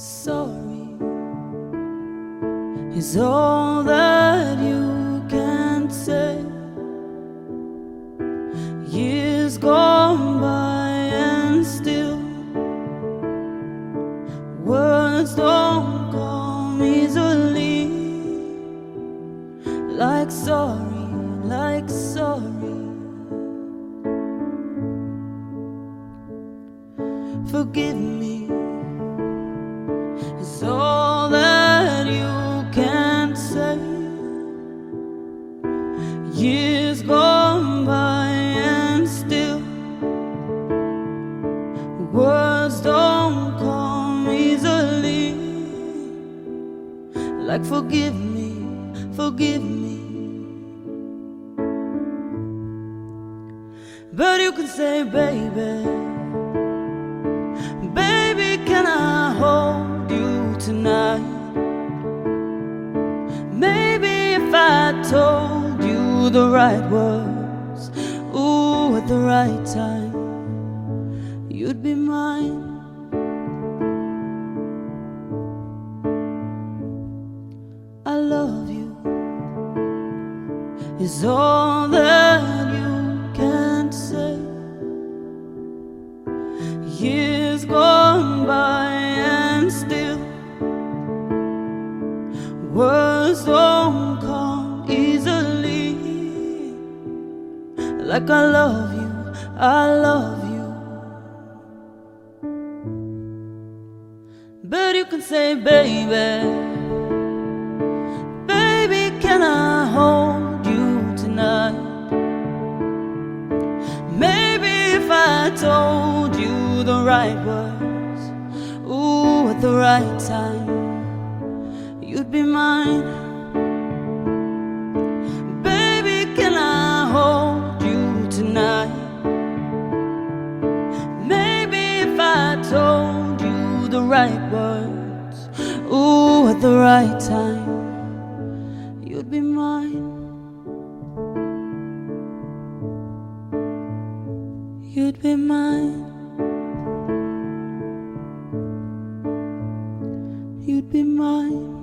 Sorry is all that you can say. Years gone by and still words don't come easily. Like sorry, like sorry. Forgive me is all that you can say. Years gone by and still words don't come easily. Like forgive me, forgive me. But you can say, baby, baby, can I hold you tonight? Maybe if I told you the right words, ooh, at the right time, you'd be mine. I love you is all that you can say. Years gone by and still words don't come easily. Like I love you, I love you. But you can say, baby, baby, can I hold you tonight? Maybe if I told you the right words, ooh, at the right time, you'd be mine. Baby, can I hold you tonight? Maybe if I told you the right words, ooh, at the right time, you'd be mine. You'd be mine. You'd be mine.